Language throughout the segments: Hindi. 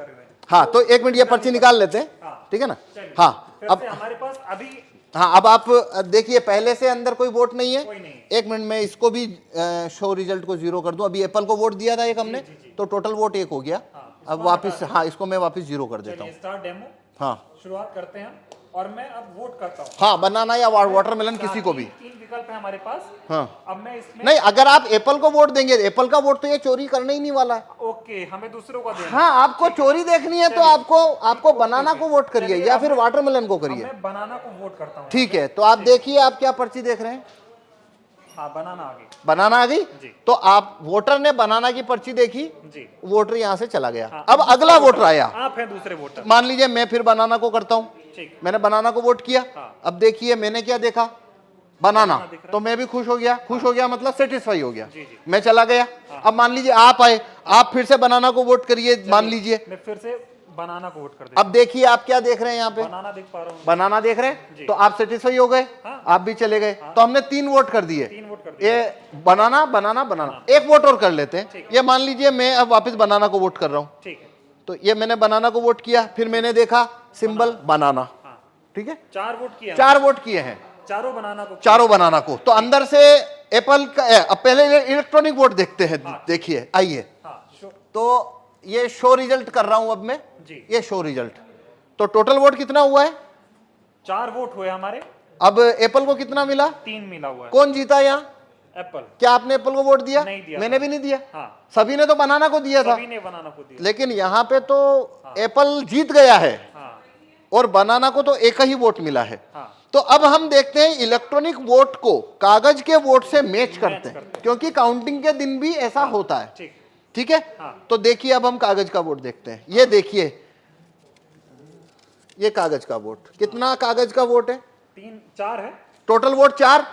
रहे हैं। हाँ, तो एक मिनट ये पर्ची निकाल लेते हैं, हाँ। ठीक है ना। चलिए, हाँ, फिर अब से हमारे पास अभी हाँ, अब आप देखिए पहले से अंदर कोई वोट नहीं है। कोई नहीं। एक मिनट में इसको भी शो रिजल्ट को 0 कर दूं। अभी एप्पल को वोट दिया था एक हमने, तो टोटल वोट 1 हो गया। अब वापस, हाँ, इसको मैं वापस 0 कर देता चलिए हूँ। स्टार्ट डेमो हाँ शुरुआत करते हैं और मैं अब वोट करता हूँ। हाँ, बनाना या वाटरमेलन किसी को भी। तीन विकल्प है हमारे पास। हाँ, अब मैं इसमें नहीं, अगर आप एप्पल को वोट देंगे, एप्पल का वोट तो ये चोरी करने ही नहीं वाला है। ओके, हमें दूसरों का देना। हाँ, आपको चोरी देखनी है तो आपको बनाना को वोट करिए या फिर वाटरमेलन को करिए। मैं बनाना को वोट करता हूँ। ठीक है, तो आप देखिए आप क्या पर्ची देख रहे हैं। हाँ, बनाना आ गई। बनाना आ गई। जी। तो आप वोटर ने बनाना की पर्ची देखी, जी। वोटर यहां से चला गया। हाँ, अब अगला वोटर आया। आप हैं दूसरे वोटर। मान लीजिए मैं फिर बनाना को करता हूं। ठीक। मैंने बनाना को वोट किया। हाँ। अब देखिए मैंने क्या देखा, बनाना, दिख रहा है। तो मैं भी खुश हो गया। खुश हो गया मतलब सेटिस्फाई हो गया। जी, जी। मैं चला गया। अब मान लीजिए आप आए, आप फिर से बनाना को वोट करिए। मान लीजिए मैं फिर से बनाना को वोट कर देता अब देखिए आप क्या देख रहे हैं यहाँ पे, हूँ। बनाना देख पा रहा हूँ। बनाना देख रहे हैं। जी। तो आप सेटिस्फाई हो गए। हाँ। आप भी चले गए। तो हमने 3 वोट कर दिए। 3 वोट कर दिए। ये बनाना बनाना बनाना, एक वोट और कर लेते हैं। ठीक। ये मान लीजिए मैं अब वापस बनाना को वोट कर रहा हूं। ठीक है। तो ये मैंने बनाना को वोट किया, फिर मैंने देखा सिंबल बनाना। हाँ, ठीक है, 4 वोट किए। 4 वोट किए हैं, चारों बनाना को। चारों बनाना को। तो अंदर से एप्पल का अब पहले इलेक्ट्रॉनिक वोट देखते हैं। देखिए आइए, हाँ, तो ये शो रिजल्ट कर रहा हूं अब मैं। जी। ये शो रिजल्ट, तो टोटल वोट कितना हुआ है। 4 वोट हुए हमारे। अब एप्पल को कितना मिला, 3 मिला हुआ है। कौन जीता यहाँ। एप्पल। क्या आपने एप्पल को वोट दिया। नहीं दिया। मैंने भी नहीं दिया। हाँ, सभी ने तो बनाना को दिया था। सभी ने बनाना को दिया। लेकिन यहाँ पे तो एप्पल जीत गया है हाँ, और बनाना को तो एक ही वोट मिला है। हाँ। तो अब हम देखते हैं इलेक्ट्रॉनिक वोट को कागज के वोट से मैच करते हैं, क्योंकि काउंटिंग के दिन भी ऐसा होता है। ठीक। ठीक है। हाँ। तो देखिए अब हम कागज का वोट देखते हैं। ये देखिए, ये कागज का वोट, कितना कागज का वोट है। 4 है। Total vote 4।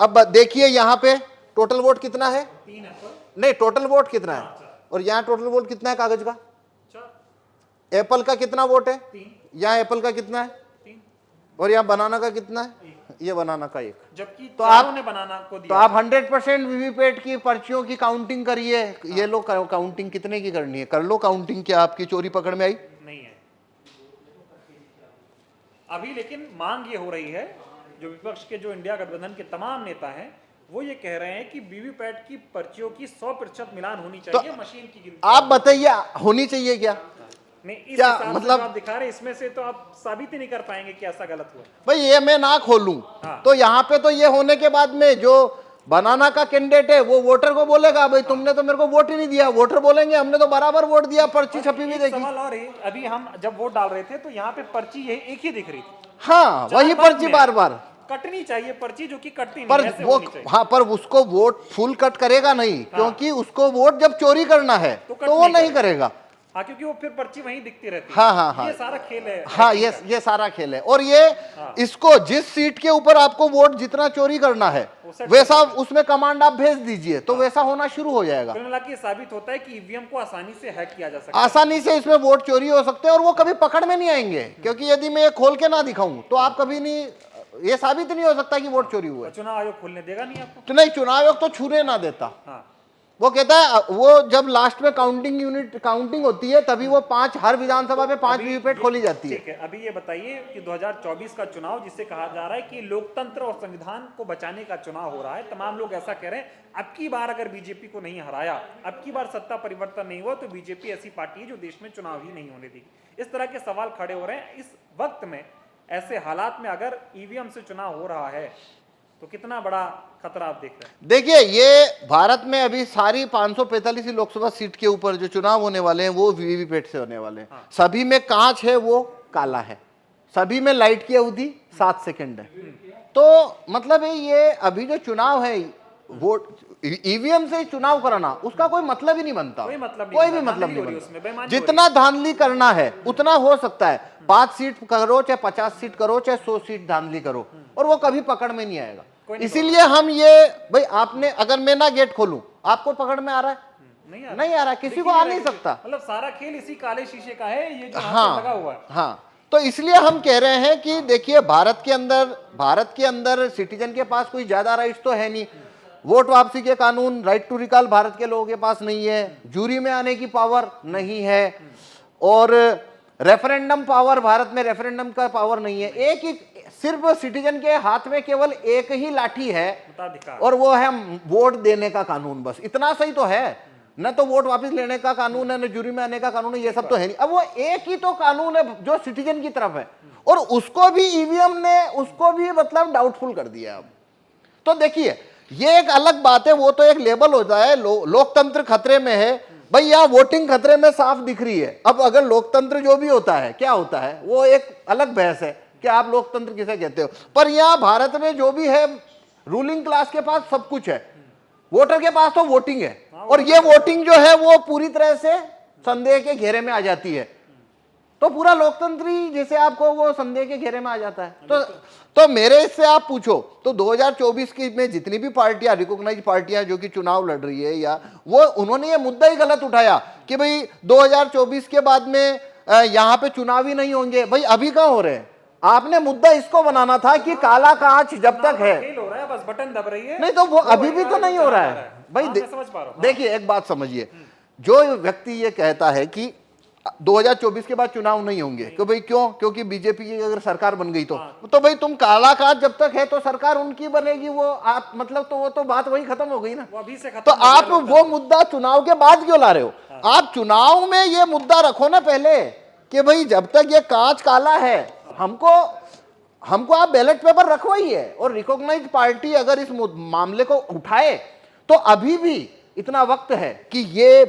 अब देखिए यहाँ पे टोटल वोट कितना है। 3 है। नहीं, टोटल वोट कितना है, और यहाँ टोटल वोट कितना है कागज का। 4। एप्पल का कितना वोट है, 3। यहाँ एप्पल का कितना है, 3। और यहाँ बनाना का कितना है, ये बनाना का 1। जबकि तो चारों आप ने बनाना को तो दिया। आप 100% वीवीपैट की पर्चियों की काउंटिंग करिए। ये लो काउंटिंग कितने की करनी है, कर लो काउंटिंग। क्या आपकी चोरी पकड़ में आई। नहीं है अभी, लेकिन मांग ये हो रही है, जो विपक्ष के जो इंडिया गठबंधन के तमाम नेता हैं वो ये कह रहे हैं कि वीवीपैट की पर्चियों की 100% मिलान होनी चाहिए। मशीन की गिनती आप बताइए होनी चाहिए क्या। नहीं, इस क्या हिसाब से मतलब- जो आप दिखा रहे हैं इसमें से तो आप साबित ही नहीं कर पाएंगे कि ऐसा गलत हुआ। भाई ये मैं ना खोलूं हाँ। तो यहाँ पे तो ये होने के बाद में जो बनाना का कैंडिडेट है वो वोटर को बोलेगा भाई तुमने तो मेरे को वोट ही नहीं दिया। वोटर बोलेंगे हमने तो बराबर वोट दिया, पर्ची छपी हुई एक देखी। सवाल और है, अभी हम जब वोट डाल रहे थे तो यहाँ पे पर्ची यही एक ही दिख रही थी। हाँ, वही चार पर्ची में बार बार कटनी चाहिए पर्ची, जो कि कटती नहीं, पर ऐसे वो, होनी चाहिए। हाँ, पर उसको वोट फुल कट करेगा नहीं, क्योंकि उसको वोट जब चोरी करना है तो कट तो वो नहीं नहीं करेगा। हाँ, क्योंकि वो फिर पर्ची वहीं दिखती रहती है। हाँ हाँ हाँ, ये सारा खेल है। हाँ, ये सारा खेल है। और ये इसको जिस सीट के ऊपर आपको वोट जितना चोरी करना है वैसा उसमें कमांड आप भेज दीजिए तो वैसा होना शुरू हो जाएगा। कुल मिला के ये साबित होता है कि ईवीएम को आसानी से हैक किया जा सकता है। आसानी से इसमें वोट चोरी हो सकते हैं और वो कभी पकड़ में नहीं आएंगे, क्योंकि यदि मैं ये खोल के ना दिखाऊं तो आप कभी नहीं, ये साबित नहीं हो सकता कि वोट चोरी हुआ है। चुनाव आयोग खोलने देगा नहीं आपको। तो नहीं, चुनाव आयोग तो छूने ना देता। हाँ, वो कहता है वो जब लास्ट में काउंटिंग होती है तभी वो 5 हर विधानसभा में 5 वीवीपैट खोली जाती है। ठीक है। अभी ये बताइए कि 2024 का चुनाव, जिसे कहा जा रहा है कि लोकतंत्र और संविधान को बचाने का चुनाव हो रहा है, तमाम लोग ऐसा कह रहे हैं अब की बार अगर बीजेपी को नहीं हराया, अब की बार सत्ता परिवर्तन नहीं हुआ तो बीजेपी ऐसी पार्टी है जो देश में चुनाव ही नहीं होने देगी। इस तरह के सवाल खड़े हो रहे हैं। इस वक्त में, ऐसे हालात में अगर ईवीएम से चुनाव हो रहा है तो कितना बड़ा खतरा आप देख रहे हैं। देखिए, ये भारत में अभी सारी 545 लोकसभा सीट के ऊपर जो चुनाव होने वाले हैं वो वीवीपैट से होने वाले हैं। सभी में कांच है, वो काला है, सभी में लाइट की अवधि 7 सेकंड है। तो मतलब ये अभी जो चुनाव है, वोट ईवीएम से चुनाव कराना उसका कोई मतलब ही नहीं बनता। कोई मतलब नहीं, कोई भी मतलब धांधली नहीं हो रही है बनता। उसमें, बेईमानी जितना धांधली करना है उतना हो सकता है। 5 सीट करो चाहे 50 सीट करो चाहे 100 सीट धांधली करो, और वो कभी पकड़ में नहीं आएगा। इसीलिए हम ये, भाई आपने, अगर मैं ना गेट खोलूं आपको पकड़ में आ रहा है, नहीं आ रहा, किसी को आ नहीं सकता। मतलब सारा खेल इसी काले शीशे का है, ये जो हाँ, लगा हुआ है। हाँ, तो इसलिए हम कह रहे हैं कि देखिए भारत के अंदर सिटीजन के पास कोई ज्यादा राइट्स तो है नहीं। वोट वापसी के कानून, राइट टू रिकॉल भारत के लोगों के पास नहीं है, जूरी में आने की पावर नहीं है, और रेफरेंडम पावर, भारत में रेफरेंडम का पावर नहीं है। एक ही सिर्फ सिटीजन के हाथ में केवल एक ही लाठी है मताधिकार। और वो है वोट देने का कानून। बस इतना सही तो है, न तो वोट वापस लेने का कानून है, न जूरी में आने का कानून है, ये सब तो है नहीं। अब वो एक ही तो कानून है जो सिटीजन की तरफ है, और उसको भी ईवीएम ने उसको भी मतलब डाउटफुल कर दिया। अब तो देखिए ये एक अलग बात है, वो तो एक लेबल होता है लोकतंत्र खतरे में है। भाई यहाँ वोटिंग खतरे में साफ दिख रही है। अब अगर लोकतंत्र जो भी होता है क्या होता है वो एक अलग बहस है कि आप लोकतंत्र किसे कहते हो, पर यहाँ भारत में जो भी है रूलिंग क्लास के पास सब कुछ है, वोटर के पास तो वोटिंग है, और ये वोटिंग जो है वो पूरी तरह से संदेह के घेरे में आ जाती है। तो पूरा लोकतंत्र ही जैसे आपको वो संदेह के घेरे में आ जाता है। तो मेरे इससे आप पूछो तो 2024 की में जितनी भी पार्टियां, रिकॉग्नाइज पार्टियां जो कि चुनाव लड़ रही है, या वो उन्होंने ये मुद्दा ही गलत उठाया कि भाई 2024 के बाद में यहाँ पे चुनाव ही नहीं होंगे। भाई अभी कहाँ हो रहे हैं? आपने मुद्दा इसको बनाना था कि काला कांच जब तक है, खेल हो रहा है, बस बटन दब रही है। नहीं तो वो अभी भी तो नहीं हो रहा है भाई। समझ पा रहा हूं। देखिए एक बात समझिए, जो व्यक्ति ये कहता है कि 2024 के बाद चुनाव नहीं होंगे, कि भाई क्यों? क्योंकि बीजेपी की अगर सरकार बन गई तो भाई तुम काला कांच जब तक है तो सरकार उनकी बनेगी, वो आप मतलब तो वो तो बात वही खत्म हो गई ना। वो अभी से खत्म तो हो गया आप लोकतंत्र। वो मुद्दा चुनाव के बाद क्यों ला रहे हो? आप चुनाव में ये मुद्दा रखो ना पहले कि भाई जब तक ये कांच काला है हमको आप बैलेट पेपर रखवाइए, और रिकॉग्नाइज पार्टी अगर इस मामले को उठाए तो अभी भी इतना वक्त है कि ये